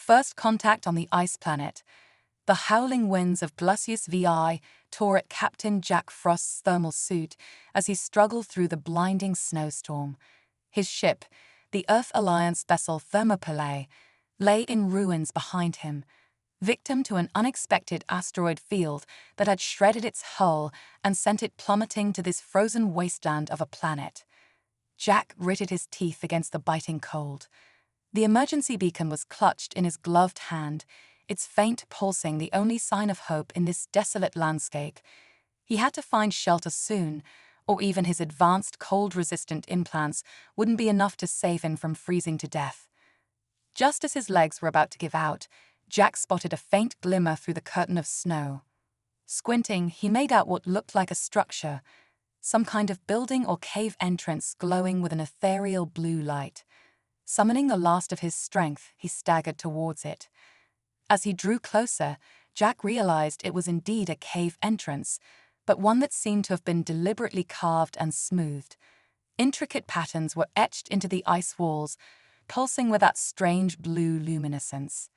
first contact on the ice planet. The howling winds of Glacius VI tore at Captain Jack Frost's thermal suit as he struggled through the blinding snowstorm. His ship, the Earth Alliance vessel Thermopylae, lay in ruins behind him, victim to an unexpected asteroid field that had shredded its hull and sent it plummeting to this frozen wasteland of a planet. Jack gritted his teeth against the biting cold. The emergency beacon was clutched in his gloved hand, its faint pulsing the only sign of hope in this desolate landscape. He had to find shelter soon, or even his advanced cold-resistant implants wouldn't be enough to save him from freezing to death. Just as his legs were about to give out, Jack spotted a faint glimmer through the curtain of snow. Squinting, he made out what looked like a structure, some kind of building or cave entrance glowing with an ethereal blue light. Summoning the last of his strength, he staggered towards it. As he drew closer, Jack realized it was indeed a cave entrance, but one that seemed to have been deliberately carved and smoothed. Intricate patterns were etched into the ice walls, pulsing with that strange blue luminescence.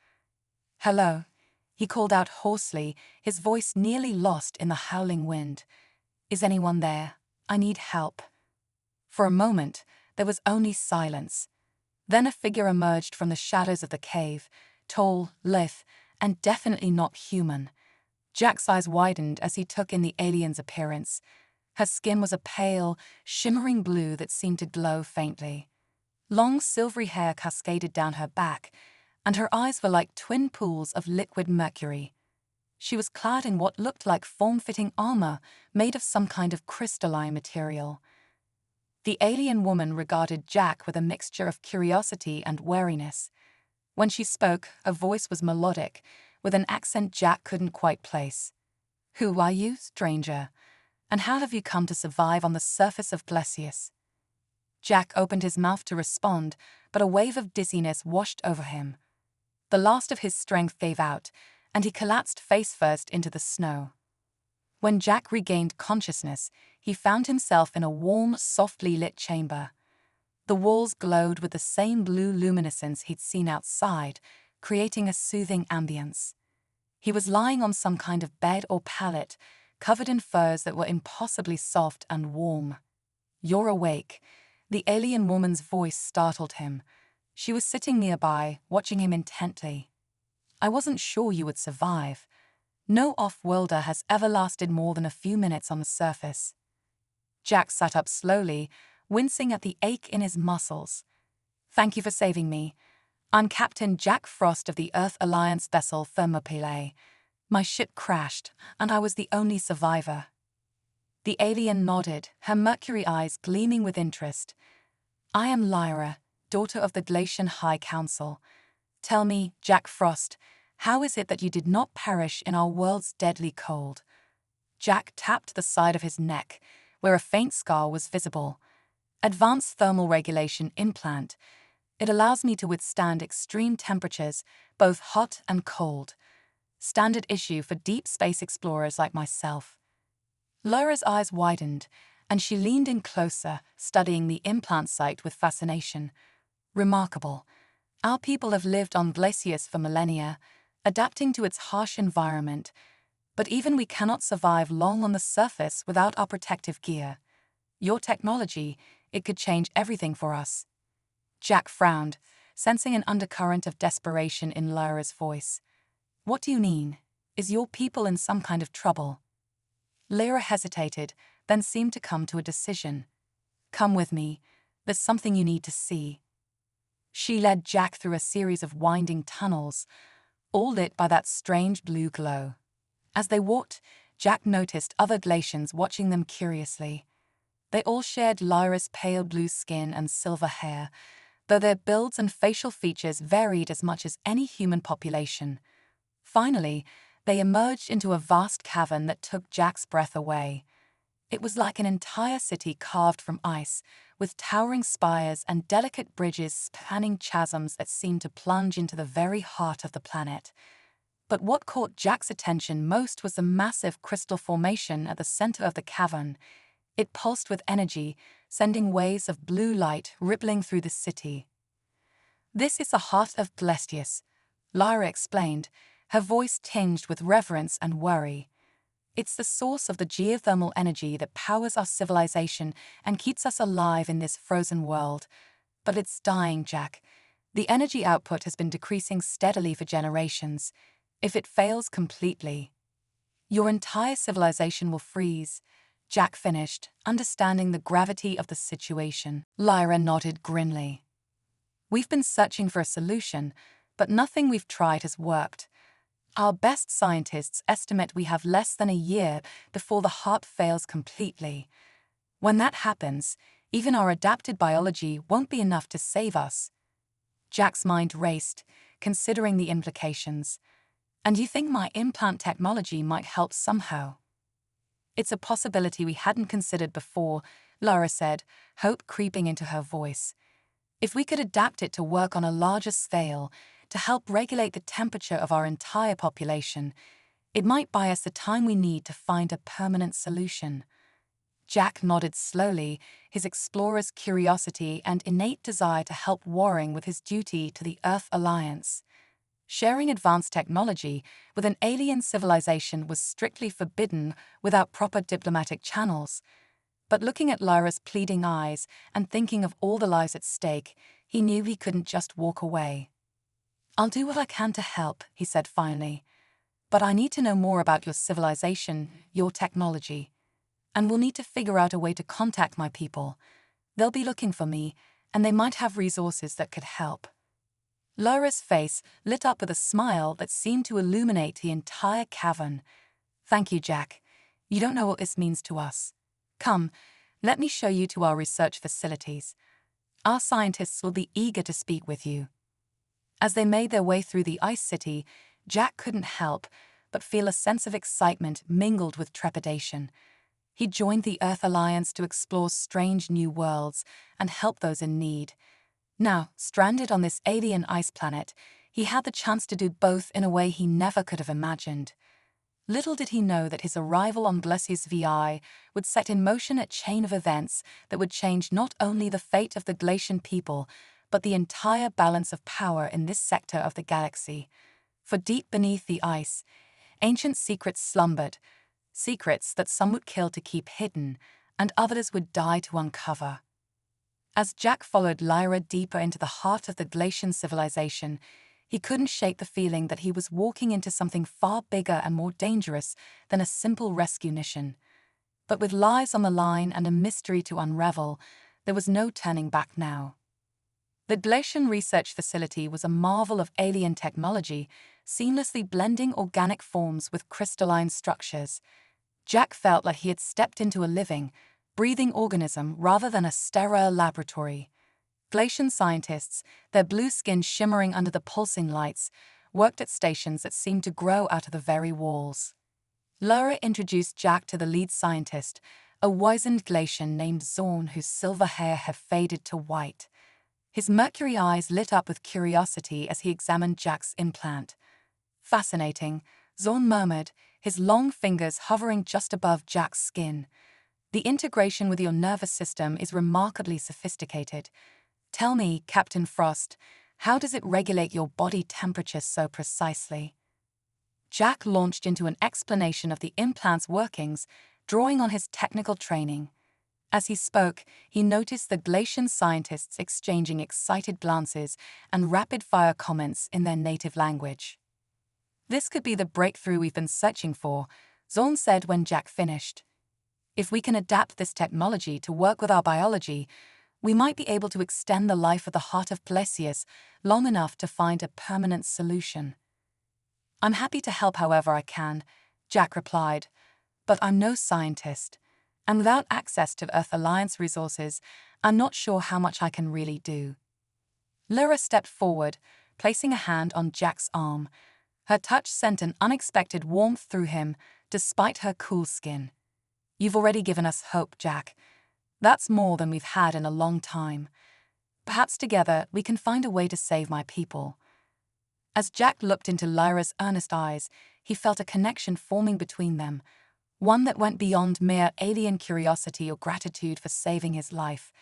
"Hello," he called out hoarsely, his voice nearly lost in the howling wind. "Is anyone there? I need help." For a moment, there was only silence. Then a figure emerged from the shadows of the cave, tall, lithe, and definitely not human. Jack's eyes widened as he took in the alien's appearance. Her skin was a pale, shimmering blue that seemed to glow faintly. Long silvery hair cascaded down her back, and her eyes were like twin pools of liquid mercury. She was clad in what looked like form-fitting armor made of some kind of crystalline material. The alien woman regarded Jack with a mixture of curiosity and wariness. When she spoke, her voice was melodic, with an accent Jack couldn't quite place. "Who are you, stranger? And how have you come to survive on the surface of Glacius?" Jack opened his mouth to respond, but a wave of dizziness washed over him. The last of his strength gave out, and he collapsed face-first into the snow. When Jack regained consciousness, he found himself in a warm, softly lit chamber. The walls glowed with the same blue luminescence he'd seen outside, creating a soothing ambience. He was lying on some kind of bed or pallet, covered in furs that were impossibly soft and warm. "You're awake." The alien woman's voice startled him. She was sitting nearby, watching him intently. "I wasn't sure you would survive. No off-worlder has ever lasted more than a few minutes on the surface." Jack sat up slowly, wincing at the ache in his muscles. "Thank you for saving me. I'm Captain Jack Frost of the Earth Alliance vessel Thermopylae. My ship crashed, and I was the only survivor." The alien nodded, her mercury eyes gleaming with interest. "I am Lyra, daughter of the Glacian High Council. Tell me, Jack Frost, how is it that you did not perish in our world's deadly cold?" Jack tapped the side of his neck, where a faint scar was visible. "Advanced thermal regulation implant. It allows me to withstand extreme temperatures, both hot and cold. Standard issue for deep space explorers like myself." Lyra's eyes widened, and she leaned in closer, studying the implant site with fascination. "Remarkable. Our people have lived on Glacius for millennia, adapting to its harsh environment, but even we cannot survive long on the surface without our protective gear. Your technology, it could change everything for us." Jack frowned, sensing an undercurrent of desperation in Lyra's voice. "What do you mean? Is your people in some kind of trouble?" Lyra hesitated, then seemed to come to a decision. "Come with me. There's something you need to see." She led Jack through a series of winding tunnels, all lit by that strange blue glow. As they walked, Jack noticed other Glacians watching them curiously. They all shared Lyra's pale blue skin and silver hair, though their builds and facial features varied as much as any human population. Finally, they emerged into a vast cavern that took Jack's breath away. It was like an entire city carved from ice, with towering spires and delicate bridges spanning chasms that seemed to plunge into the very heart of the planet. But what caught Jack's attention most was the massive crystal formation at the center of the cavern. It pulsed with energy, sending waves of blue light rippling through the city. "This is the heart of Glacius," Lyra explained, her voice tinged with reverence and worry. "It's the source of the geothermal energy that powers our civilization and keeps us alive in this frozen world. But it's dying, Jack. The energy output has been decreasing steadily for generations. If it fails completely, your entire civilization will freeze," Jack finished, understanding the gravity of the situation. Lyra nodded grimly. "We've been searching for a solution, but nothing we've tried has worked. Our best scientists estimate we have less than a year before the heart fails completely. When that happens, even our adapted biology won't be enough to save us." Jack's mind raced, considering the implications. "And you think my implant technology might help somehow?" "It's a possibility we hadn't considered before," Lara said, hope creeping into her voice. "If we could adapt it to work on a larger scale, to help regulate the temperature of our entire population, it might buy us the time we need to find a permanent solution." Jack nodded slowly, his explorer's curiosity and innate desire to help warring with his duty to the Earth Alliance. Sharing advanced technology with an alien civilization was strictly forbidden without proper diplomatic channels. But looking at Lyra's pleading eyes and thinking of all the lives at stake, he knew he couldn't just walk away. "I'll do what I can to help," he said finally. "But I need to know more about your civilization, your technology. And we'll need to figure out a way to contact my people. They'll be looking for me, and they might have resources that could help." Lyra's face lit up with a smile that seemed to illuminate the entire cavern. "Thank you, Jack. You don't know what this means to us. Come, let me show you to our research facilities. Our scientists will be eager to speak with you." As they made their way through the ice city, Jack couldn't help but feel a sense of excitement mingled with trepidation. He joined the Earth Alliance to explore strange new worlds and help those in need. Now, stranded on this alien ice planet, he had the chance to do both in a way he never could have imagined. Little did he know that his arrival on Glacius VI would set in motion a chain of events that would change not only the fate of the Glacian people, but the entire balance of power in this sector of the galaxy. For deep beneath the ice, ancient secrets slumbered, secrets that some would kill to keep hidden, and others would die to uncover. As Jack followed Lyra deeper into the heart of the Glacian civilization, he couldn't shake the feeling that he was walking into something far bigger and more dangerous than a simple rescue mission. But with lives on the line and a mystery to unravel, there was no turning back now. The Glacian Research Facility was a marvel of alien technology, seamlessly blending organic forms with crystalline structures. Jack felt like he had stepped into a living, breathing organism rather than a sterile laboratory. Glacian scientists, their blue skin shimmering under the pulsing lights, worked at stations that seemed to grow out of the very walls. Lyra introduced Jack to the lead scientist, a wizened Glacian named Zorn whose silver hair had faded to white. His mercury eyes lit up with curiosity as he examined Jack's implant. "Fascinating," Zorn murmured, his long fingers hovering just above Jack's skin. "The integration with your nervous system is remarkably sophisticated. Tell me, Captain Frost, how does it regulate your body temperature so precisely?" Jack launched into an explanation of the implant's workings, drawing on his technical training. As he spoke, he noticed the Glacian scientists exchanging excited glances and rapid-fire comments in their native language. "This could be the breakthrough we've been searching for," Zorn said when Jack finished. "If we can adapt this technology to work with our biology, we might be able to extend the life of the heart of Glacius long enough to find a permanent solution." "I'm happy to help however I can," Jack replied, "but I'm no scientist. And without access to Earth Alliance resources, I'm not sure how much I can really do." Lyra stepped forward, placing a hand on Jack's arm. Her touch sent an unexpected warmth through him, despite her cool skin. "You've already given us hope, Jack. That's more than we've had in a long time. Perhaps together we can find a way to save my people." As Jack looked into Lyra's earnest eyes, he felt a connection forming between them, one that went beyond mere alien curiosity or gratitude for saving his life.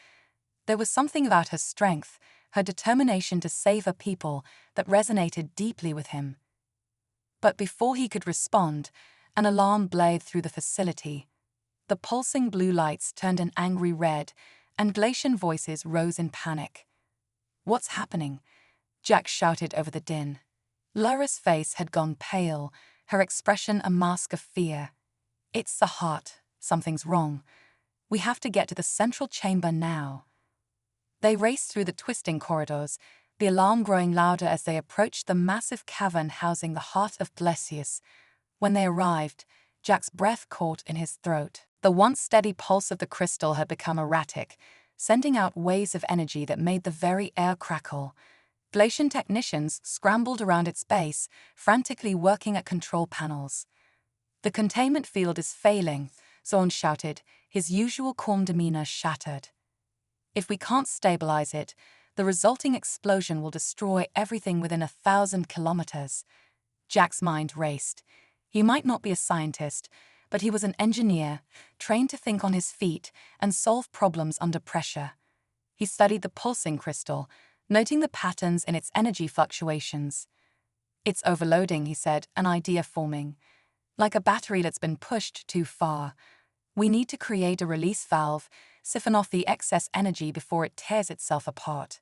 There was something about her strength, her determination to save her people that resonated deeply with him. But before he could respond, an alarm blared through the facility. The pulsing blue lights turned an angry red, and Glacian voices rose in panic. "What's happening?" Jack shouted over the din. Lyra's face had gone pale, her expression a mask of fear. "It's the heart. Something's wrong. We have to get to the central chamber now." They raced through the twisting corridors, the alarm growing louder as they approached the massive cavern housing the heart of Glacius. When they arrived, Jack's breath caught in his throat. The once steady pulse of the crystal had become erratic, sending out waves of energy that made the very air crackle. Glacian technicians scrambled around its base, frantically working at control panels. "The containment field is failing," Zorn shouted, his usual calm demeanor shattered. "If we can't stabilize it, the resulting explosion will destroy everything within 1,000 kilometers." Jack's mind raced. He might not be a scientist, but he was an engineer, trained to think on his feet and solve problems under pressure. He studied the pulsing crystal, noting the patterns in its energy fluctuations. "It's overloading," he said, an idea forming. "Like a battery that's been pushed too far. We need to create a release valve, siphon off the excess energy before it tears itself apart."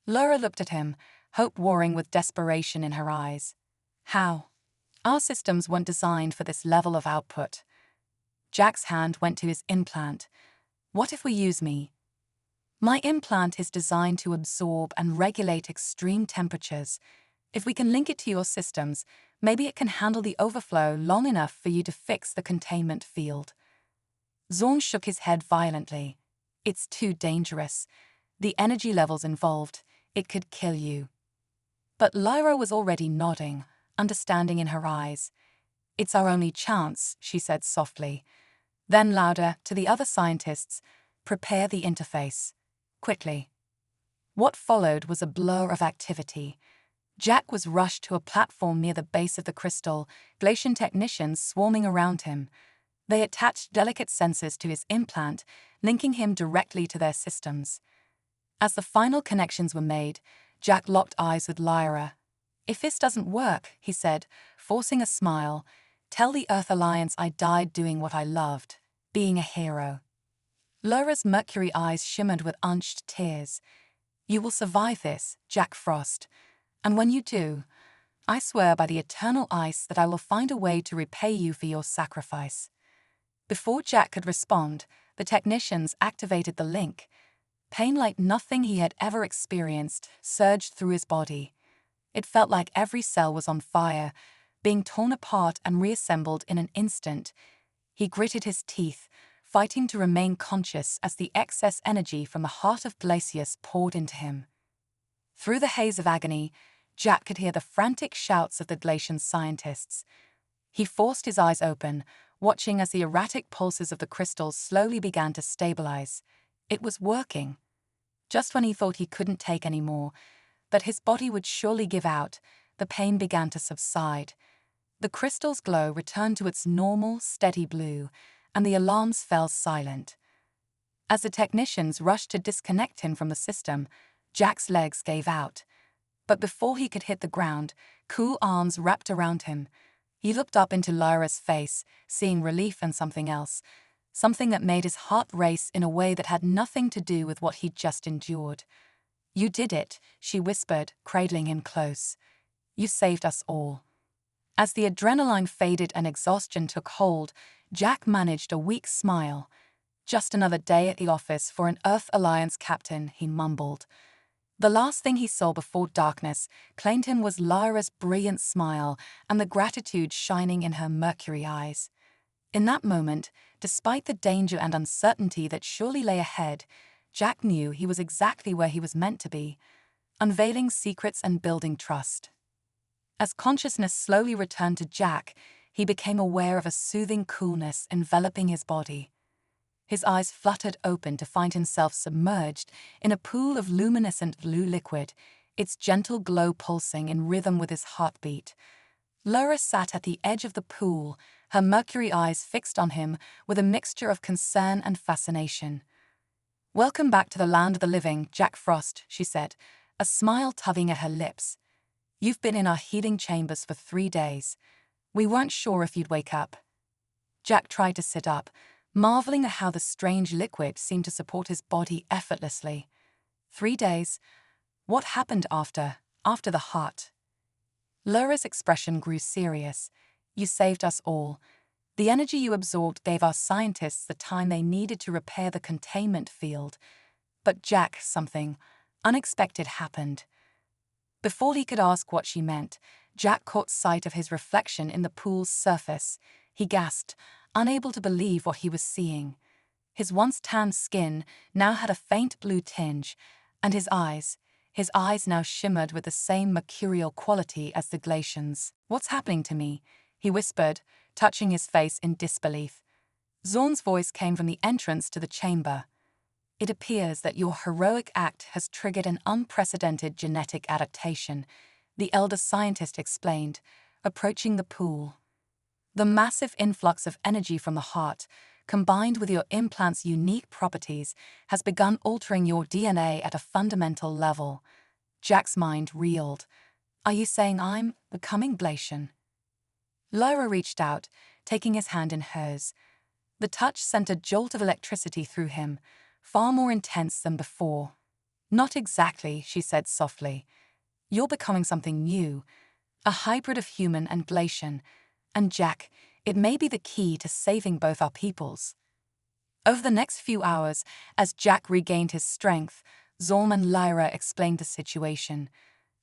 Lyra looked at him, hope warring with desperation in her eyes. "How? Our systems weren't designed for this level of output." Jack's hand went to his implant. "What if we use me? My implant is designed to absorb and regulate extreme temperatures. If we can link it to your systems, maybe it can handle the overflow long enough for you to fix the containment field." Zorn shook his head violently. "It's too dangerous. The energy levels involved, it could kill you." But Lyra was already nodding, understanding in her eyes. "It's our only chance," she said softly. Then louder, to the other scientists, "Prepare the interface. Quickly." What followed was a blur of activity. Jack was rushed to a platform near the base of the crystal, Glacian technicians swarming around him. They attached delicate sensors to his implant, linking him directly to their systems. As the final connections were made, Jack locked eyes with Lyra. "If this doesn't work," he said, forcing a smile, "tell the Earth Alliance I died doing what I loved, being a hero." Lyra's mercury eyes shimmered with unshed tears. "You will survive this, Jack Frost. And when you do, I swear by the eternal ice that I will find a way to repay you for your sacrifice." Before Jack could respond, the technicians activated the link. Pain like nothing he had ever experienced surged through his body. It felt like every cell was on fire, being torn apart and reassembled in an instant. He gritted his teeth, fighting to remain conscious as the excess energy from the heart of Glacius poured into him. Through the haze of agony, Jack could hear the frantic shouts of the Glacian scientists. He forced his eyes open, watching as the erratic pulses of the crystals slowly began to stabilize. It was working. Just when he thought he couldn't take any more, that his body would surely give out, the pain began to subside. The crystal's glow returned to its normal, steady blue, and the alarms fell silent. As the technicians rushed to disconnect him from the system, Jack's legs gave out. But before he could hit the ground, cool arms wrapped around him. He looked up into Lyra's face, seeing relief and something else, something that made his heart race in a way that had nothing to do with what he'd just endured. "You did it," she whispered, cradling him close. "You saved us all." As the adrenaline faded and exhaustion took hold, Jack managed a weak smile. "Just another day at the office for an Earth Alliance captain," he mumbled. The last thing he saw before darkness claimed him was Lyra's brilliant smile and the gratitude shining in her mercury eyes. In that moment, despite the danger and uncertainty that surely lay ahead, Jack knew he was exactly where he was meant to be, unveiling secrets and building trust. As consciousness slowly returned to Jack, he became aware of a soothing coolness enveloping his body. His eyes fluttered open to find himself submerged in a pool of luminescent blue liquid, its gentle glow pulsing in rhythm with his heartbeat. Lyra sat at the edge of the pool, her mercury eyes fixed on him with a mixture of concern and fascination. "Welcome back to the land of the living, Jack Frost," she said, a smile tugging at her lips. "You've been in our healing chambers for 3 days. We weren't sure if you'd wake up." Jack tried to sit up, marveling at how the strange liquid seemed to support his body effortlessly. 3 days? What happened after the heart? Lyra's expression grew serious. "You saved us all. The energy you absorbed gave our scientists the time they needed to repair the containment field. But Jack, something unexpected happened." Before he could ask what she meant, Jack caught sight of his reflection in the pool's surface. He gasped, unable to believe what he was seeing. His once tanned skin now had a faint blue tinge, and his eyes now shimmered with the same mercurial quality as the glacians. "What's happening to me?" he whispered, touching his face in disbelief. Zorn's voice came from the entrance to the chamber. "It appears that your heroic act has triggered an unprecedented genetic adaptation," the elder scientist explained, approaching the pool. "The massive influx of energy from the heart, combined with your implant's unique properties, has begun altering your DNA at a fundamental level." Jack's mind reeled. "Are you saying I'm becoming Glacian?" Lyra reached out, taking his hand in hers. The touch sent a jolt of electricity through him, far more intense than before. "Not exactly," she said softly. "You're becoming something new, a hybrid of human and Glacian. And Jack, it may be the key to saving both our peoples." Over the next few hours, as Jack regained his strength, Zorn and Lyra explained the situation.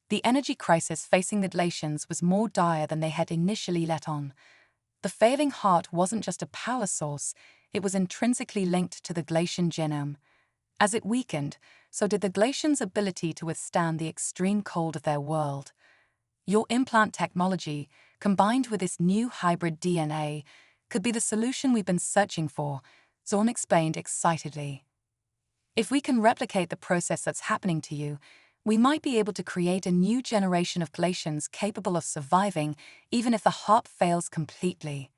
The energy crisis facing the Glacians was more dire than they had initially let on. The failing heart wasn't just a power source, it was intrinsically linked to the Glacian genome. As it weakened, so did the Glacians' ability to withstand the extreme cold of their world. "Your implant technology, combined with this new hybrid DNA, could be the solution we've been searching for," Zorn explained excitedly. "If we can replicate the process that's happening to you, we might be able to create a new generation of Glacians capable of surviving even if the heart fails completely."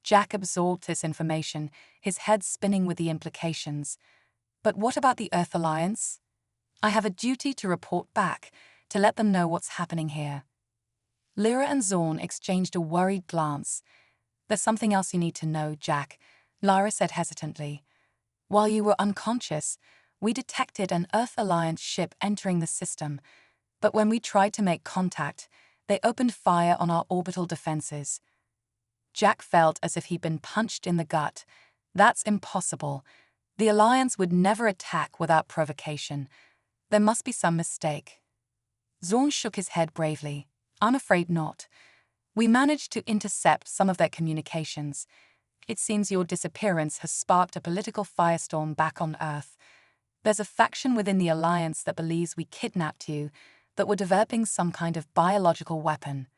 Jack absorbed this information, his head spinning with the implications. "But what about the Earth Alliance? I have a duty to report back, to let them know what's happening here." Lyra and Zorn exchanged a worried glance. "There's something else you need to know, Jack," Lyra said hesitantly. "While you were unconscious, we detected an Earth Alliance ship entering the system, but when we tried to make contact, they opened fire on our orbital defenses." Jack felt as if he'd been punched in the gut. "That's impossible. The Alliance would never attack without provocation. There must be some mistake." Zorn shook his head bravely. "I'm afraid not. We managed to intercept some of their communications. It seems your disappearance has sparked a political firestorm back on Earth. There's a faction within the Alliance that believes we kidnapped you, that we're developing some kind of biological weapon."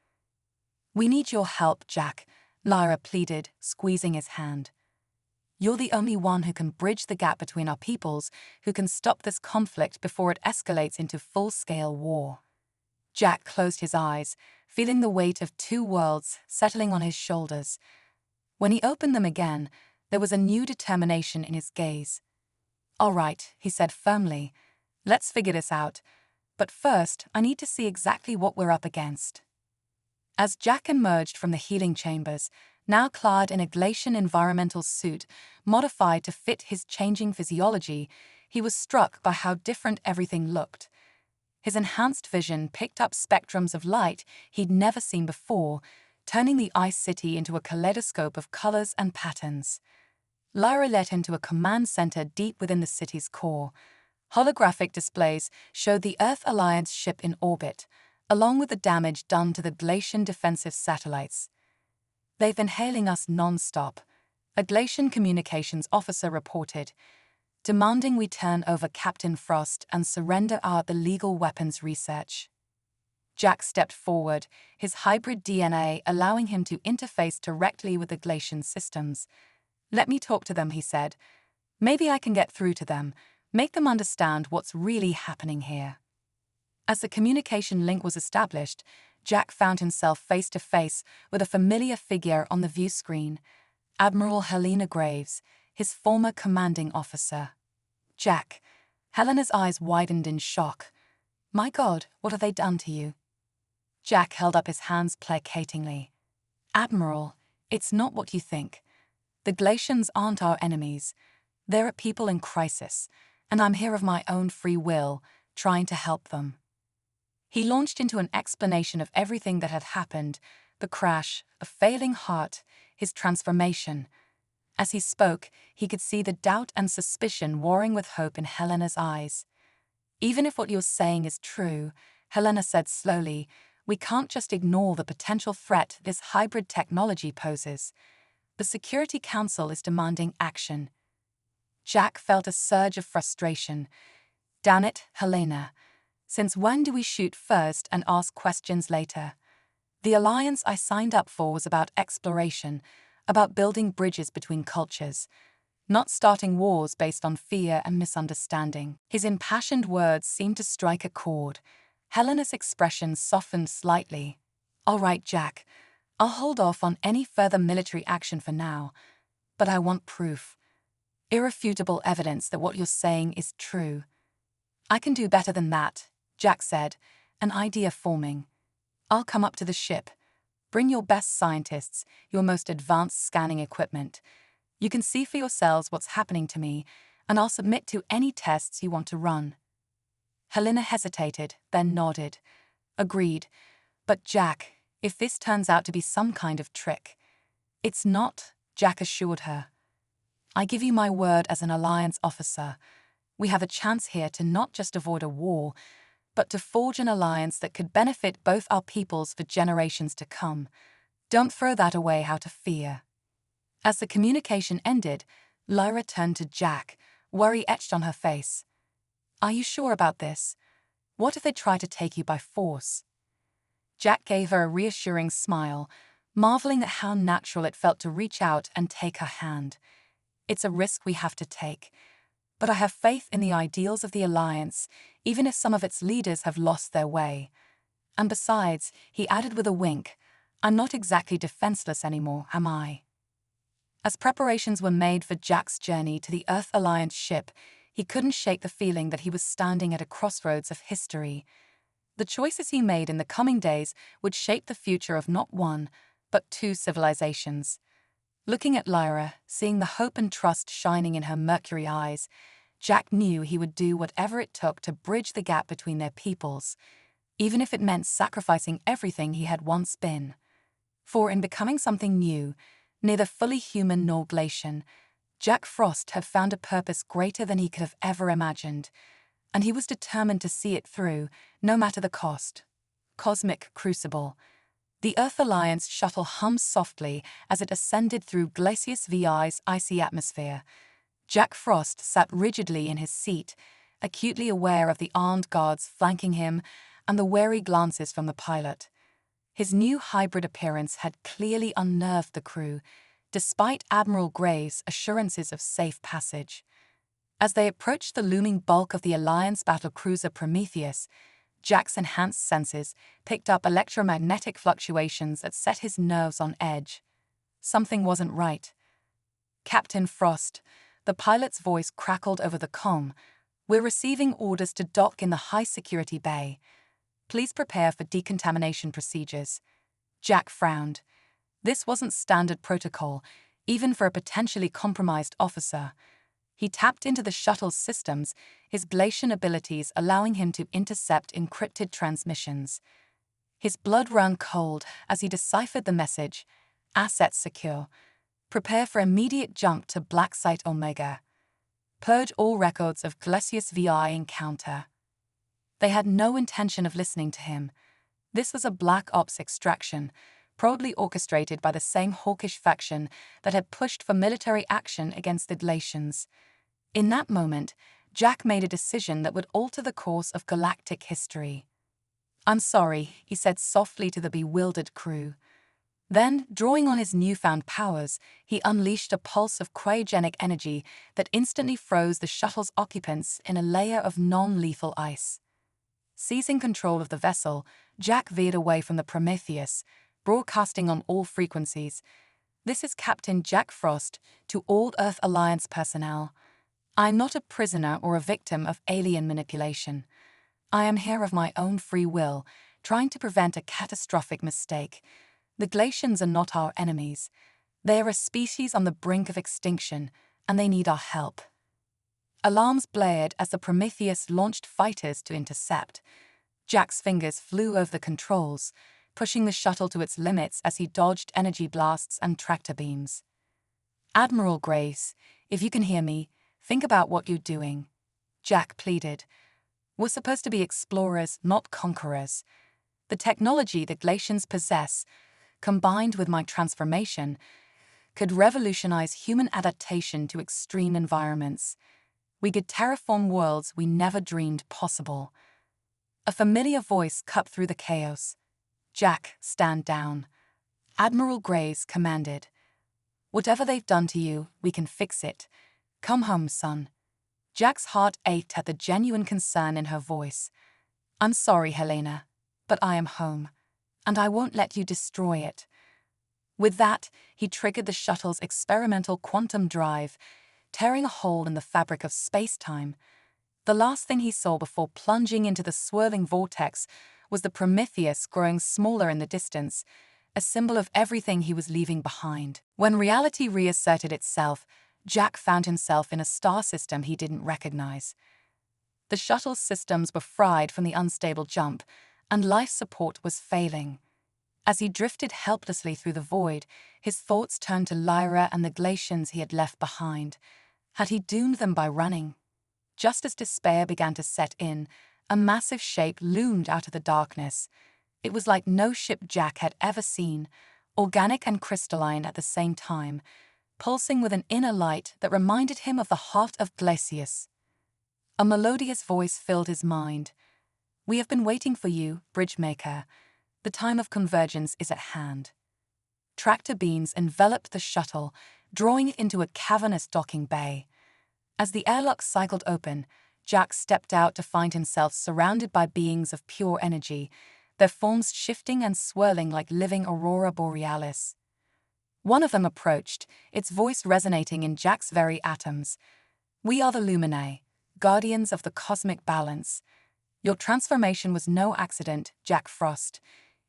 "We need your help, Jack," Lyra pleaded, squeezing his hand. "You're the only one who can bridge the gap between our peoples, who can stop this conflict before it escalates into full-scale war." Jack closed his eyes, feeling the weight of 2 worlds settling on his shoulders. When he opened them again, there was a new determination in his gaze. "All right," he said firmly. "Let's figure this out. But first, I need to see exactly what we're up against." As Jack emerged from the healing chambers, now clad in a Glacian environmental suit modified to fit his changing physiology, he was struck by how different everything looked. His enhanced vision picked up spectrums of light he'd never seen before, turning the ice city into a kaleidoscope of colors and patterns. Lyra led him to a command center deep within the city's core. Holographic displays showed the Earth Alliance ship in orbit, along with the damage done to the Glacian defensive satellites. "They've been hailing us non-stop," a Glacian communications officer reported, "demanding we turn over Captain Frost and surrender our illegal weapons research." Jack stepped forward, his hybrid DNA allowing him to interface directly with the Glacian systems. "Let me talk to them," he said. "Maybe I can get through to them, make them understand what's really happening here." As the communication link was established, Jack found himself face to face with a familiar figure on the view screen, Admiral Helena Graves, his former commanding officer. Jack. Helena's eyes widened in shock. My God, what have they done to you? Jack held up his hands placatingly. Admiral, it's not what you think. The Glacians aren't our enemies. They're a people in crisis, and I'm here of my own free will, trying to help them. He launched into an explanation of everything that had happened, the crash, a failing heart, his transformation. As he spoke, he could see the doubt and suspicion warring with hope in Helena's eyes. Even if what you're saying is true, Helena said slowly, we can't just ignore the potential threat this hybrid technology poses. The Security Council is demanding action. Jack felt a surge of frustration. Damn it, Helena. Since when do we shoot first and ask questions later? The alliance I signed up for was about exploration, about building bridges between cultures, not starting wars based on fear and misunderstanding. His impassioned words seemed to strike a chord. Helena's expression softened slightly. All right, Jack, I'll hold off on any further military action for now, but I want proof. Irrefutable evidence that what you're saying is true. I can do better than that, Jack said, an idea forming. I'll come up to the ship. Bring your best scientists, your most advanced scanning equipment. You can see for yourselves what's happening to me, and I'll submit to any tests you want to run. Helena hesitated, then nodded. Agreed. But Jack, if this turns out to be some kind of trick. It's not, Jack assured her. I give you my word as an Alliance officer. We have a chance here to not just avoid a war, but to forge an alliance that could benefit both our peoples for generations to come. Don't throw that away out of fear. As the communication ended, Lyra turned to Jack, worry etched on her face. Are you sure about this? What if they try to take you by force? Jack gave her a reassuring smile, marveling at how natural it felt to reach out and take her hand. It's a risk we have to take, but I have faith in the ideals of the Alliance, even if some of its leaders have lost their way. And besides, he added with a wink, I'm not exactly defenseless anymore, am I? As preparations were made for Jack's journey to the Earth Alliance ship, he couldn't shake the feeling that he was standing at a crossroads of history. The choices he made in the coming days would shape the future of not one, but two civilizations. Looking at Lyra, seeing the hope and trust shining in her mercury eyes, Jack knew he would do whatever it took to bridge the gap between their peoples, even if it meant sacrificing everything he had once been. For in becoming something new, neither fully human nor Glacian, Jack Frost had found a purpose greater than he could have ever imagined, and he was determined to see it through, no matter the cost. Cosmic Crucible. The Earth Alliance shuttle hummed softly as it ascended through Glacius VI's icy atmosphere. Jack Frost sat rigidly in his seat, acutely aware of the armed guards flanking him and the wary glances from the pilot. His new hybrid appearance had clearly unnerved the crew, despite Admiral Gray's assurances of safe passage. As they approached the looming bulk of the Alliance battlecruiser Prometheus, Jack's enhanced senses picked up electromagnetic fluctuations that set his nerves on edge. Something wasn't right. Captain Frost, the pilot's voice crackled over the comm. We're receiving orders to dock in the high-security bay. Please prepare for decontamination procedures. Jack frowned. This wasn't standard protocol, even for a potentially compromised officer. He tapped into the shuttle's systems, his Glacian abilities allowing him to intercept encrypted transmissions. His blood ran cold as he deciphered the message, assets secure. Prepare for immediate jump to Black Site Omega. Purge all records of Glacius VI encounter. They had no intention of listening to him. This was a Black Ops extraction, probably orchestrated by the same hawkish faction that had pushed for military action against the Glacians. In that moment, Jack made a decision that would alter the course of galactic history. I'm sorry, he said softly to the bewildered crew. Then, drawing on his newfound powers, he unleashed a pulse of cryogenic energy that instantly froze the shuttle's occupants in a layer of non-lethal ice. Seizing control of the vessel, Jack veered away from the Prometheus, broadcasting on all frequencies. This is Captain Jack Frost to all Earth Alliance personnel. I am not a prisoner or a victim of alien manipulation. I am here of my own free will, trying to prevent a catastrophic mistake. The glacians are not our enemies. They are a species on the brink of extinction, and they need our help. Alarms blared as the Prometheus launched fighters to intercept. Jack's fingers flew over the controls, pushing the shuttle to its limits as he dodged energy blasts and tractor beams. Admiral Grace, if you can hear me, think about what you're doing, Jack pleaded. We're supposed to be explorers, not conquerors. The technology the glacians possess, combined with my transformation, could revolutionize human adaptation to extreme environments. We could terraform worlds we never dreamed possible. A familiar voice cut through the chaos. Jack, stand down. Admiral Grace commanded. Whatever they've done to you, we can fix it. Come home, son. Jack's heart ached at the genuine concern in her voice. I'm sorry, Helena, but I am home, and I won't let you destroy it. With that, he triggered the shuttle's experimental quantum drive, tearing a hole in the fabric of space-time. The last thing he saw before plunging into the swirling vortex was the Prometheus growing smaller in the distance, a symbol of everything he was leaving behind. When reality reasserted itself, Jack found himself in a star system he didn't recognize. The shuttle's systems were fried from the unstable jump, and life support was failing. As he drifted helplessly through the void, his thoughts turned to Lyra and the glacians he had left behind. Had he doomed them by running? Just as despair began to set in, a massive shape loomed out of the darkness. It was like no ship Jack had ever seen, organic and crystalline at the same time, pulsing with an inner light that reminded him of the heart of Glacius. A melodious voice filled his mind. We have been waiting for you, Bridgemaker. The time of convergence is at hand. Tractor beams enveloped the shuttle, drawing it into a cavernous docking bay. As the airlock cycled open, Jack stepped out to find himself surrounded by beings of pure energy, their forms shifting and swirling like living aurora borealis. One of them approached, its voice resonating in Jack's very atoms. We are the Luminae, guardians of the cosmic balance. Your transformation was no accident, Jack Frost.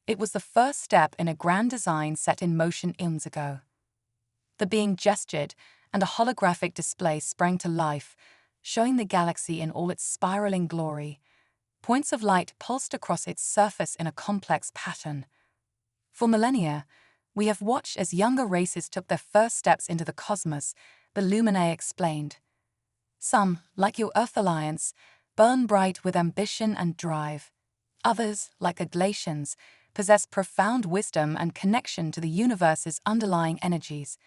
It was the first step in a grand design set in motion eons ago. The being gestured, and a holographic display sprang to life, showing the galaxy in all its spiraling glory. Points of light pulsed across its surface in a complex pattern. For millennia, we have watched as younger races took their first steps into the cosmos, the Luminae explained. Some, like your Earth Alliance, burn bright with ambition and drive. Others, like the Glacians, possess profound wisdom and connection to the universe's underlying energies.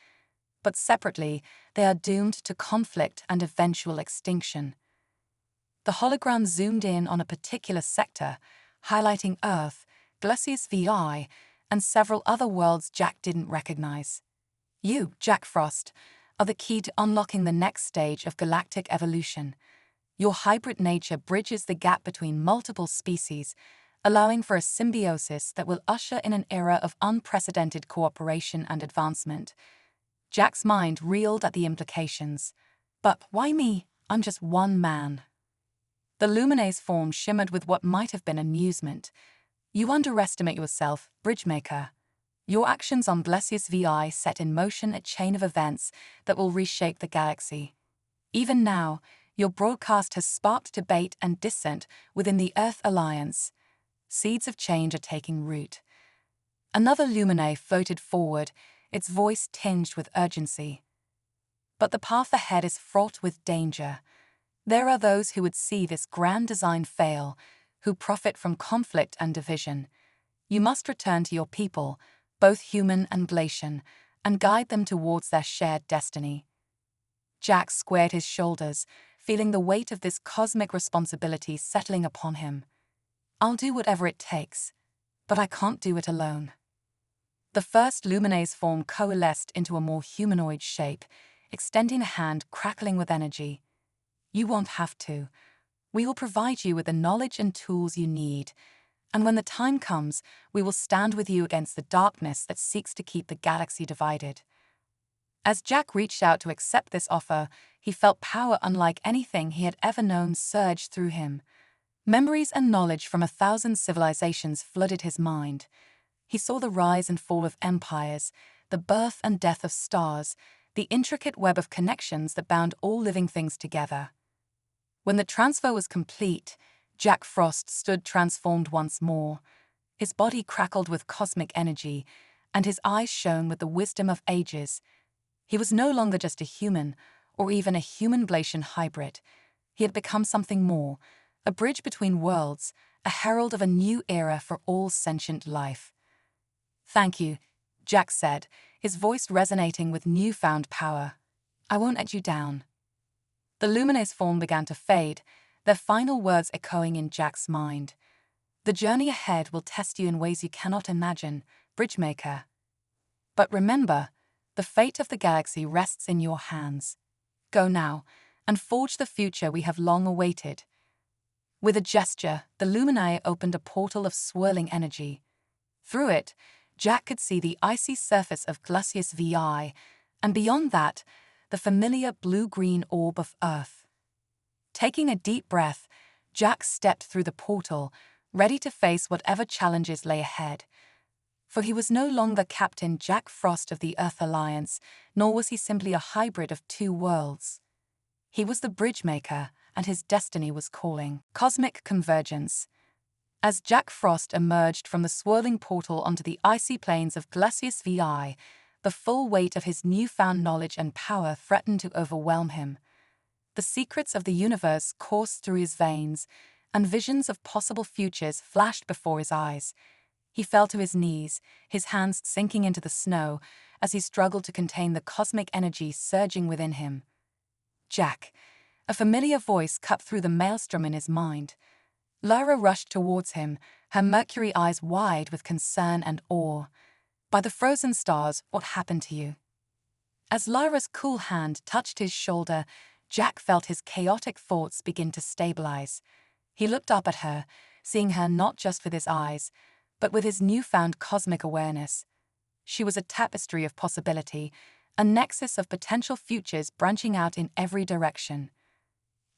But separately, they are doomed to conflict and eventual extinction. The hologram zoomed in on a particular sector, highlighting Earth, Glacius VI, and several other worlds Jack didn't recognize. You, Jack Frost, are the key to unlocking the next stage of galactic evolution. Your hybrid nature bridges the gap between multiple species, allowing for a symbiosis that will usher in an era of unprecedented cooperation and advancement. Jack's mind reeled at the implications. But why me? I'm just one man. The Luminae's form shimmered with what might have been amusement. You underestimate yourself, Bridgemaker. Your actions on Glacius VI set in motion a chain of events that will reshape the galaxy. Even now, your broadcast has sparked debate and dissent within the Earth Alliance. Seeds of change are taking root. Another Luminae floated forward, its voice tinged with urgency. But the path ahead is fraught with danger. There are those who would see this grand design fail, who profit from conflict and division. You must return to your people, both human and Glacian, and guide them towards their shared destiny. Jack squared his shoulders, feeling the weight of this cosmic responsibility settling upon him. I'll do whatever it takes, but I can't do it alone. The first Luminae's form coalesced into a more humanoid shape, extending a hand crackling with energy. You won't have to. We will provide you with the knowledge and tools you need, and when the time comes, we will stand with you against the darkness that seeks to keep the galaxy divided. As Jack reached out to accept this offer, he felt power unlike anything he had ever known surge through him. Memories and knowledge from 1,000 civilizations flooded his mind. He saw the rise and fall of empires, the birth and death of stars, the intricate web of connections that bound all living things together. When the transfer was complete, Jack Frost stood transformed once more. His body crackled with cosmic energy, and his eyes shone with the wisdom of ages. He was no longer just a human, or even a human-Glacian hybrid. He had become something more, a bridge between worlds, a herald of a new era for all sentient life. "Thank you," Jack said, his voice resonating with newfound power. "I won't let you down." The luminous form began to fade, their final words echoing in Jack's mind. "The journey ahead will test you in ways you cannot imagine, Bridgemaker. But remember, the fate of the galaxy rests in your hands. Go now, and forge the future we have long awaited." With a gesture, the Luminae opened a portal of swirling energy. Through it, Jack could see the icy surface of Glacius VI, and beyond that, the familiar blue-green orb of Earth. Taking a deep breath, Jack stepped through the portal, ready to face whatever challenges lay ahead. For he was no longer Captain Jack Frost of the Earth Alliance, nor was he simply a hybrid of two worlds. He was the Bridgemaker, and his destiny was calling. Cosmic convergence. As Jack Frost emerged from the swirling portal onto the icy plains of Glacius VI, the full weight of his newfound knowledge and power threatened to overwhelm him. The secrets of the universe coursed through his veins, and visions of possible futures flashed before his eyes. He fell to his knees, his hands sinking into the snow as he struggled to contain the cosmic energy surging within him. "Jack," a familiar voice cut through the maelstrom in his mind. Lyra rushed towards him, her mercury eyes wide with concern and awe. "By the frozen stars, what happened to you?" As Lyra's cool hand touched his shoulder, Jack felt his chaotic thoughts begin to stabilize. He looked up at her, seeing her not just with his eyes, but with his newfound cosmic awareness. She was a tapestry of possibility, a nexus of potential futures branching out in every direction.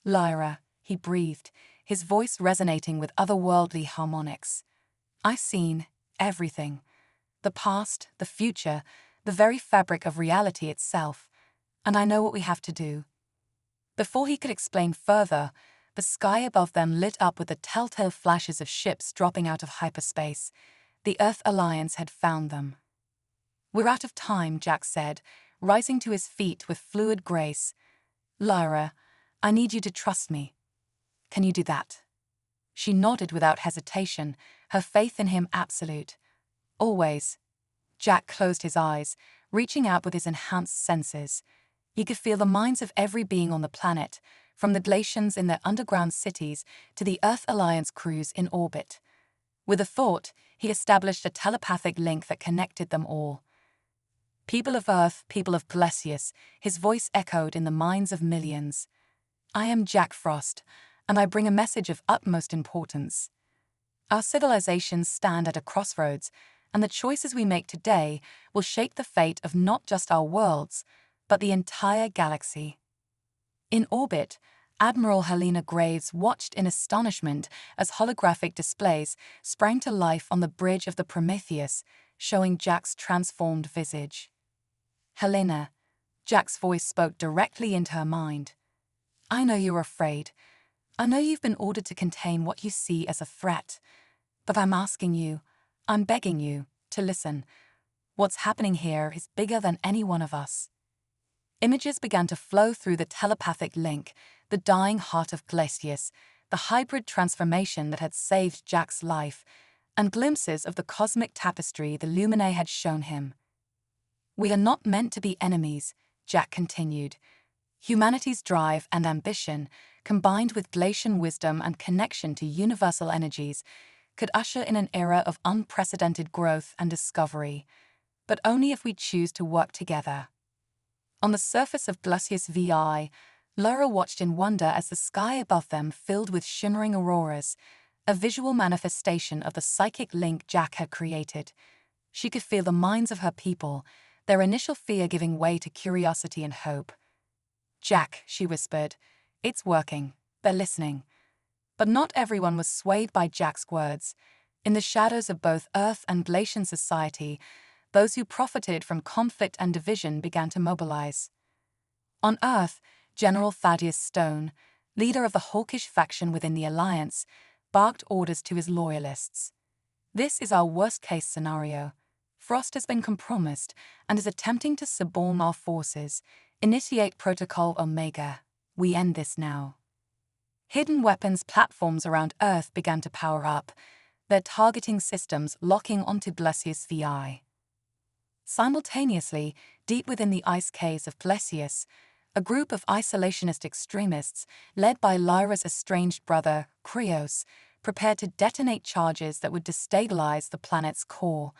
"Lyra," he breathed, his voice resonating with otherworldly harmonics. "I've seen everything. The past, the future, the very fabric of reality itself, and I know what we have to do." Before he could explain further, the sky above them lit up with the telltale flashes of ships dropping out of hyperspace. The Earth Alliance had found them. "We're out of time," Jack said, rising to his feet with fluid grace. "Lyra, I need you to trust me. Can you do that?" She nodded without hesitation, her faith in him absolute. "Always." Jack closed his eyes, reaching out with his enhanced senses. He could feel the minds of every being on the planet, from the Glacians in their underground cities to the Earth Alliance crews in orbit. With a thought, he established a telepathic link that connected them all. "People of Earth, people of Glacius," his voice echoed in the minds of millions. "I am Jack Frost, and I bring a message of utmost importance. Our civilizations stand at a crossroads, and the choices we make today will shape the fate of not just our worlds, but the entire galaxy." In orbit, Admiral Helena Graves watched in astonishment as holographic displays sprang to life on the bridge of the Prometheus, showing Jack's transformed visage. "Helena," Jack's voice spoke directly into her mind. "I know you're afraid. I know you've been ordered to contain what you see as a threat. But I'm asking you, I'm begging you, to listen. What's happening here is bigger than any one of us." Images began to flow through the telepathic link, the dying heart of Glacius, the hybrid transformation that had saved Jack's life, and glimpses of the cosmic tapestry the Luminae had shown him. "We are not meant to be enemies," Jack continued. "Humanity's drive and ambition, combined with Glacian wisdom and connection to universal energies, could usher in an era of unprecedented growth and discovery, but only if we choose to work together." On the surface of Glacius VI, Lyra watched in wonder as the sky above them filled with shimmering auroras, a visual manifestation of the psychic link Jack had created. She could feel the minds of her people, their initial fear giving way to curiosity and hope. "Jack," she whispered, "it's working. They're listening." But not everyone was swayed by Jack's words. In the shadows of both Earth and Glacian society, those who profited from conflict and division began to mobilize. On Earth, General Thaddeus Stone, leader of the hawkish faction within the Alliance, barked orders to his loyalists. "This is our worst-case scenario. Frost has been compromised and is attempting to suborn our forces. Initiate Protocol Omega. We end this now." Hidden weapons platforms around Earth began to power up, their targeting systems locking onto Glacius VI. Simultaneously, deep within the ice caves of Glacius, a group of isolationist extremists, led by Lyra's estranged brother, Krios, prepared to detonate charges that would destabilize the planet's core.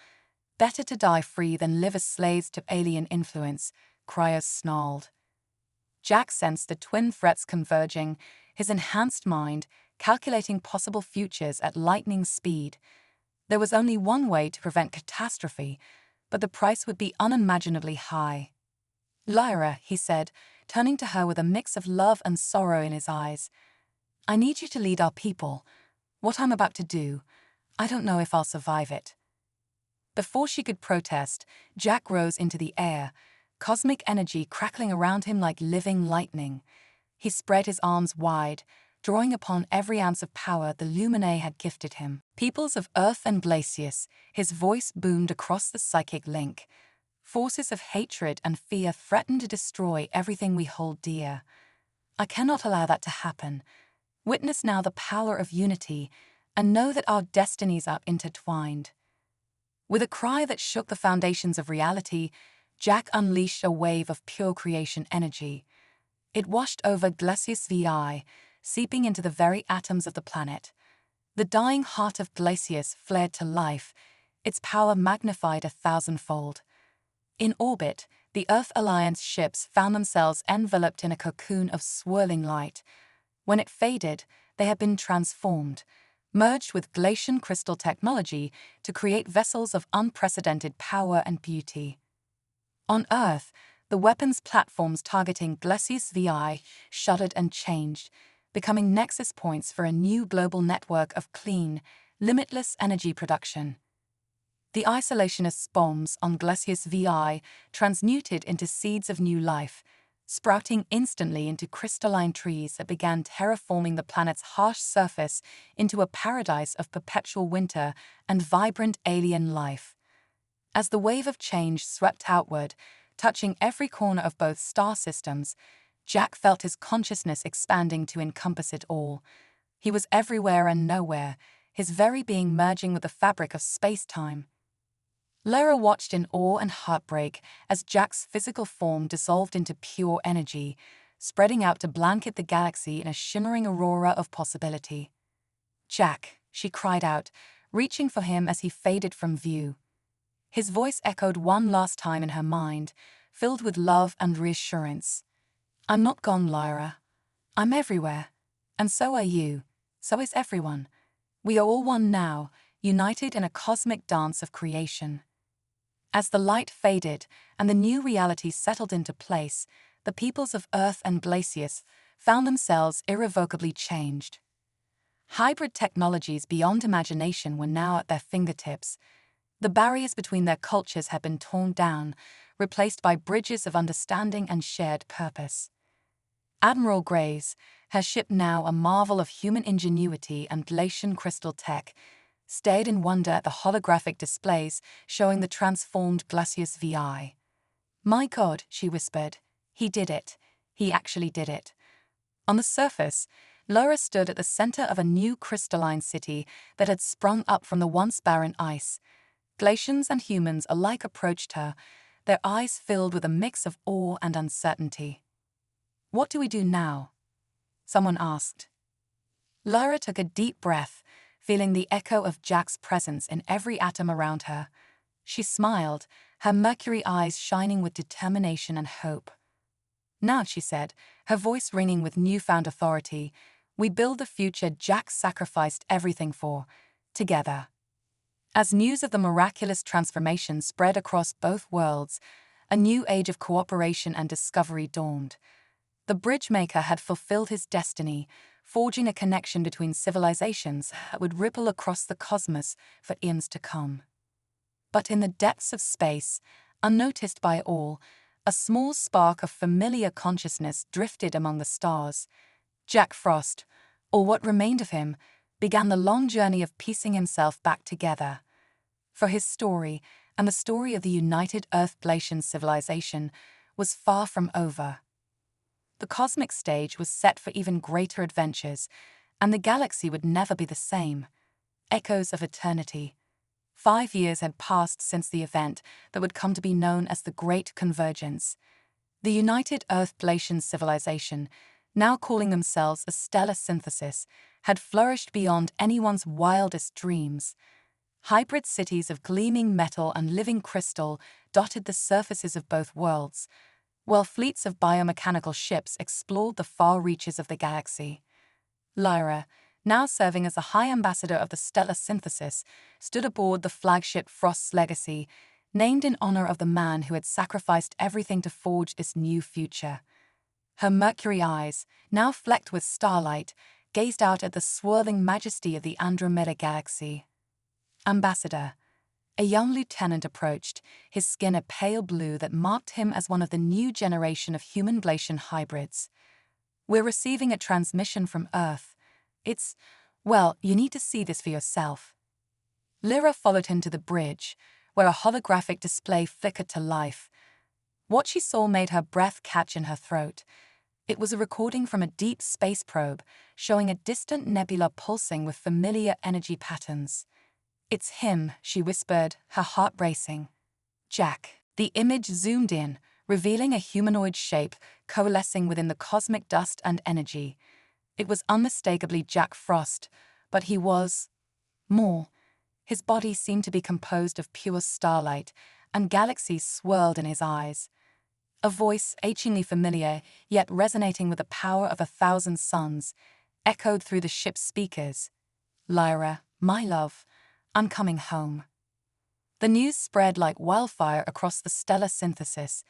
"Better to die free than live as slaves to alien influence," Krios snarled. Jack sensed the twin threats converging, his enhanced mind calculating possible futures at lightning speed. There was only one way to prevent catastrophe, but the price would be unimaginably high. "Lyra," he said, turning to her with a mix of love and sorrow in his eyes, "I need you to lead our people. What I'm about to do, I don't know if I'll survive it." Before she could protest, Jack rose into the air, cosmic energy crackling around him like living lightning. He spread his arms wide, drawing upon every ounce of power the Luminae had gifted him. "Peoples of Earth and Glacius," his voice boomed across the psychic link. "Forces of hatred and fear threaten to destroy everything we hold dear. I cannot allow that to happen. Witness now the power of unity, and know that our destinies are intertwined." With a cry that shook the foundations of reality, Jack unleashed a wave of pure creation energy. It washed over Glacius VI, seeping into the very atoms of the planet. The dying heart of Glacius flared to life, its power magnified 1,000-fold. In orbit, the Earth Alliance ships found themselves enveloped in a cocoon of swirling light. When it faded, they had been transformed, merged with Glacian crystal technology to create vessels of unprecedented power and beauty. On Earth, the weapons platforms targeting Glacius VI shuddered and changed, becoming nexus points for a new global network of clean, limitless energy production. The isolationist bombs on Glacius VI transmuted into seeds of new life, sprouting instantly into crystalline trees that began terraforming the planet's harsh surface into a paradise of perpetual winter and vibrant alien life. As the wave of change swept outward, touching every corner of both star systems, Jack felt his consciousness expanding to encompass it all. He was everywhere and nowhere, his very being merging with the fabric of space-time. Lyra watched in awe and heartbreak as Jack's physical form dissolved into pure energy, spreading out to blanket the galaxy in a shimmering aurora of possibility. "Jack," she cried out, reaching for him as he faded from view. His voice echoed one last time in her mind, filled with love and reassurance. "I'm not gone, Lyra. I'm everywhere. And so are you. So is everyone. We are all one now, united in a cosmic dance of creation." As the light faded and the new reality settled into place, the peoples of Earth and Glacius found themselves irrevocably changed. Hybrid technologies beyond imagination were now at their fingertips. The barriers between their cultures had been torn down, replaced by bridges of understanding and shared purpose. Admiral Grays, her ship now a marvel of human ingenuity and Glacian crystal tech, stared in wonder at the holographic displays showing the transformed Glacius VI. "My God," she whispered, "he did it. He actually did it." On the surface, Lyra stood at the center of a new crystalline city that had sprung up from the once barren ice. Glacians and humans alike approached her, their eyes filled with a mix of awe and uncertainty. "What do we do now?" someone asked. Lyra took a deep breath, feeling the echo of Jack's presence in every atom around her. She smiled, her mercury eyes shining with determination and hope. "Now," she said, her voice ringing with newfound authority, "we build the future Jack sacrificed everything for, together." As news of the miraculous transformation spread across both worlds, a new age of cooperation and discovery dawned. The bridge-maker had fulfilled his destiny, forging a connection between civilizations that would ripple across the cosmos for eons to come. But in the depths of space, unnoticed by all, a small spark of familiar consciousness drifted among the stars. Jack Frost, or what remained of him, began the long journey of piecing himself back together. For his story, and the story of the United Earth-Blasian civilization, was far from over. The cosmic stage was set for even greater adventures, and the galaxy would never be the same. Echoes of eternity. 5 years had passed since the event that would come to be known as the Great Convergence. The United Earth-Blasian civilization, now calling themselves a stellar synthesis, had flourished beyond anyone's wildest dreams. Hybrid cities of gleaming metal and living crystal dotted the surfaces of both worlds, while fleets of biomechanical ships explored the far reaches of the galaxy. Lyra, now serving as the High Ambassador of the Stellar Synthesis, stood aboard the flagship Frost's Legacy, named in honor of the man who had sacrificed everything to forge this new future. Her mercury eyes, now flecked with starlight, gazed out at the swirling majesty of the Andromeda Galaxy. Ambassador. A young lieutenant approached, his skin a pale blue that marked him as one of the new generation of human-Blasian hybrids. We're receiving a transmission from Earth. Well, you need to see this for yourself. Lyra followed him to the bridge, where a holographic display flickered to life. What she saw made her breath catch in her throat. It was a recording from a deep space probe, showing a distant nebula pulsing with familiar energy patterns. "It's him," she whispered, her heart racing. "Jack." The image zoomed in, revealing a humanoid shape coalescing within the cosmic dust and energy. It was unmistakably Jack Frost, but he was more. His body seemed to be composed of pure starlight, and galaxies swirled in his eyes. A voice, achingly familiar, yet resonating with the power of 1,000 suns, echoed through the ship's speakers. "Lyra, my love, I'm coming home." The news spread like wildfire across the stellar synthesis.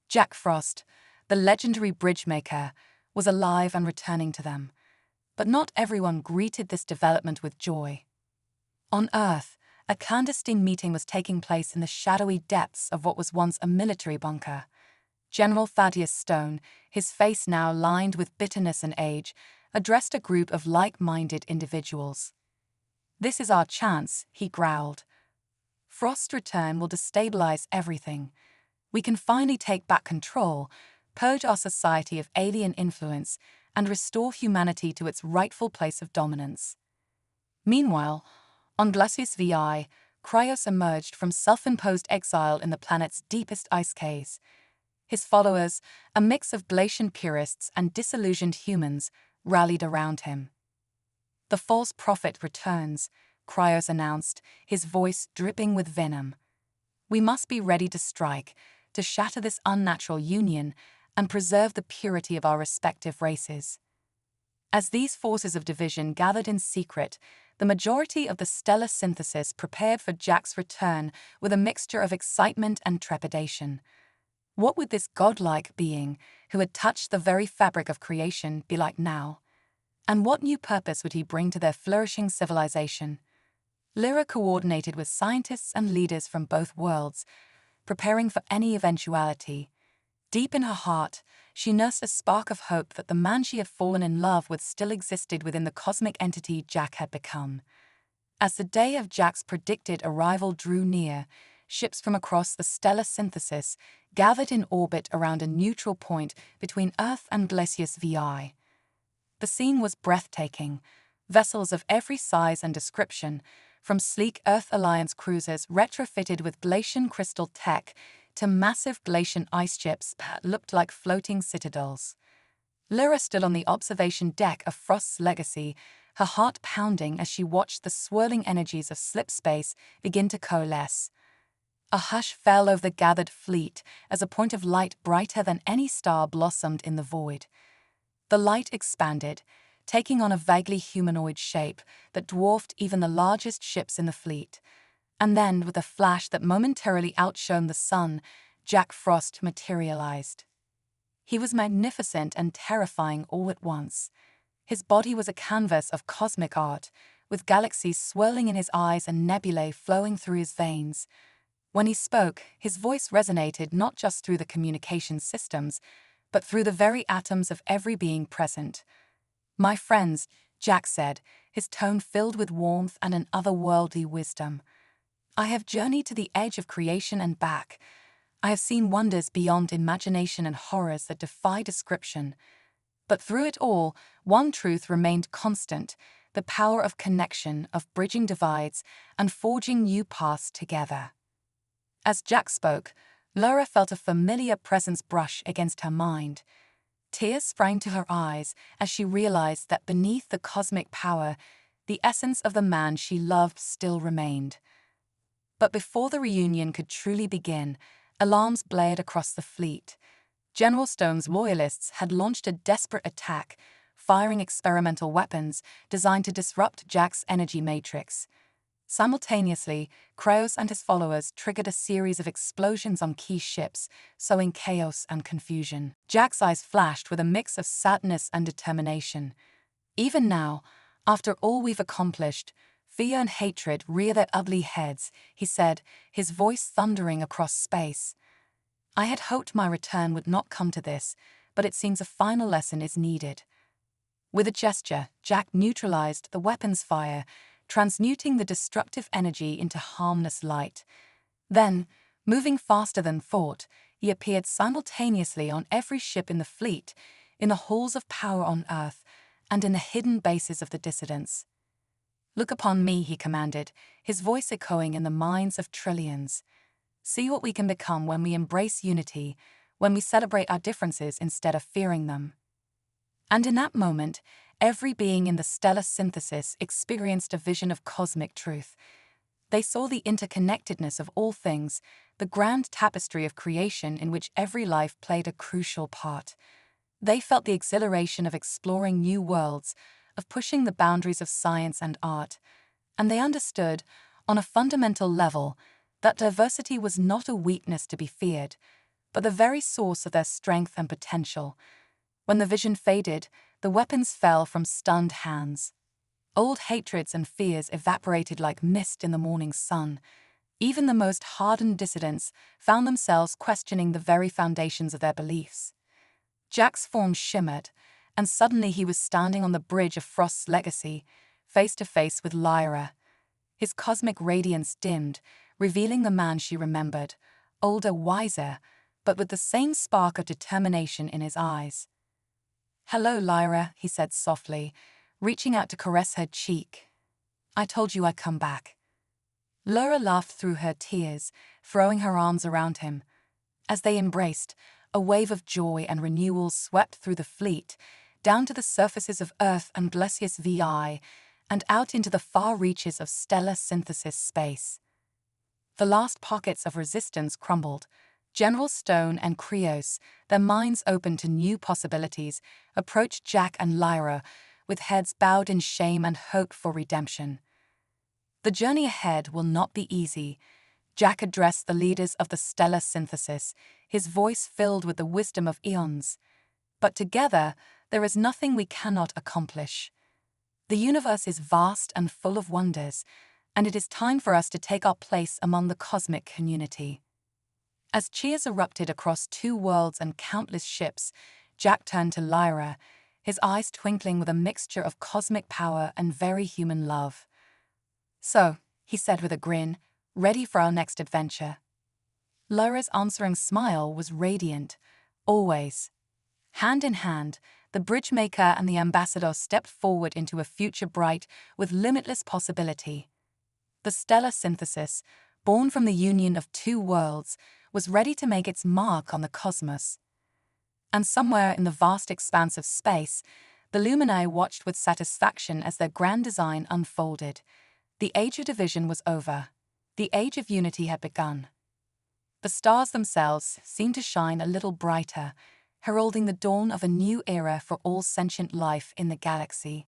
Jack Frost, the legendary bridge-maker, was alive and returning to them. But not everyone greeted this development with joy. On Earth, a clandestine meeting was taking place in the shadowy depths of what was once a military bunker. General Thaddeus Stone, his face now lined with bitterness and age, addressed a group of like-minded individuals. "This is our chance," he growled. "Frost's return will destabilize everything. We can finally take back control, purge our society of alien influence, and restore humanity to its rightful place of dominance." Meanwhile, on Glacius VI, Cryos emerged from self-imposed exile in the planet's deepest ice caves. His followers, a mix of Blasian purists and disillusioned humans, rallied around him. "The false prophet returns," Cryos announced, his voice dripping with venom. "We must be ready to strike, to shatter this unnatural union, and preserve the purity of our respective races." As these forces of division gathered in secret, the majority of the stellar synthesis prepared for Jack's return with a mixture of excitement and trepidation. What would this godlike being, who had touched the very fabric of creation, be like now? And what new purpose would he bring to their flourishing civilization? Lyra coordinated with scientists and leaders from both worlds, preparing for any eventuality. Deep in her heart, she nursed a spark of hope that the man she had fallen in love with still existed within the cosmic entity Jack had become. As the day of Jack's predicted arrival drew near, ships from across the stellar synthesis gathered in orbit around a neutral point between Earth and Glacius VI. The scene was breathtaking. Vessels of every size and description, from sleek Earth Alliance cruisers retrofitted with Blasian crystal tech to massive Blasian ice ships that looked like floating citadels. Lyra stood on the observation deck of Frost's Legacy, her heart pounding as she watched the swirling energies of slip space begin to coalesce. A hush fell over the gathered fleet as a point of light brighter than any star blossomed in the void. The light expanded, taking on a vaguely humanoid shape that dwarfed even the largest ships in the fleet. And then, with a flash that momentarily outshone the sun, Jack Frost materialized. He was magnificent and terrifying all at once. His body was a canvas of cosmic art, with galaxies swirling in his eyes and nebulae flowing through his veins. When he spoke, his voice resonated not just through the communication systems, but through the very atoms of every being present. "My friends," Jack said, his tone filled with warmth and an otherworldly wisdom, "I have journeyed to the edge of creation and back. I have seen wonders beyond imagination and horrors that defy description. But through it all, one truth remained constant: the power of connection, of bridging divides, and forging new paths together." As Jack spoke, Laura felt a familiar presence brush against her mind. Tears sprang to her eyes as she realized that beneath the cosmic power, the essence of the man she loved still remained. But before the reunion could truly begin, alarms blared across the fleet. General Stone's loyalists had launched a desperate attack, firing experimental weapons designed to disrupt Jack's energy matrix. Simultaneously, Kraos and his followers triggered a series of explosions on key ships, sowing chaos and confusion. Jack's eyes flashed with a mix of sadness and determination. "Even now, after all we've accomplished, fear and hatred rear their ugly heads," he said, his voice thundering across space. "I had hoped my return would not come to this, but it seems a final lesson is needed." With a gesture, Jack neutralized the weapon's fire, transmuting the destructive energy into harmless light. Then, moving faster than thought, he appeared simultaneously on every ship in the fleet, in the halls of power on Earth, and in the hidden bases of the dissidents. "Look upon me," he commanded, his voice echoing in the minds of trillions. "See what we can become when we embrace unity, when we celebrate our differences instead of fearing them." And in that moment, every being in the stellar synthesis experienced a vision of cosmic truth. They saw the interconnectedness of all things, the grand tapestry of creation in which every life played a crucial part. They felt the exhilaration of exploring new worlds, of pushing the boundaries of science and art, and they understood, on a fundamental level, that diversity was not a weakness to be feared, but the very source of their strength and potential. When the vision faded, the weapons fell from stunned hands. Old hatreds and fears evaporated like mist in the morning sun. Even the most hardened dissidents found themselves questioning the very foundations of their beliefs. Jack's form shimmered, and suddenly he was standing on the bridge of Frost's legacy, face to face with Lyra. His cosmic radiance dimmed, revealing the man she remembered, older, wiser, but with the same spark of determination in his eyes. "Hello, Lyra," he said softly, reaching out to caress her cheek. "I told you I'd come back." Lyra laughed through her tears, throwing her arms around him. As they embraced, a wave of joy and renewal swept through the fleet, down to the surfaces of Earth and Glacius VI, and out into the far reaches of stellar synthesis space. The last pockets of resistance crumbled. General Stone and Kraos, their minds open to new possibilities, approached Jack and Lyra, with heads bowed in shame and hope for redemption. "The journey ahead will not be easy," Jack addressed the leaders of the stellar synthesis, his voice filled with the wisdom of eons. "But together, there is nothing we cannot accomplish. The universe is vast and full of wonders, and it is time for us to take our place among the cosmic community." As cheers erupted across 2 worlds and countless ships, Jack turned to Lyra, his eyes twinkling with a mixture of cosmic power and very human love. "So," he said with a grin, "ready for our next adventure?" Lyra's answering smile was radiant. "Always." Hand in hand, the bridge-maker and the ambassador stepped forward into a future bright with limitless possibility. The stellar synthesis, born from the union of 2 worlds, was ready to make its mark on the cosmos. And somewhere in the vast expanse of space, the Lumini watched with satisfaction as their grand design unfolded. The age of division was over. The age of unity had begun. The stars themselves seemed to shine a little brighter, heralding the dawn of a new era for all sentient life in the galaxy.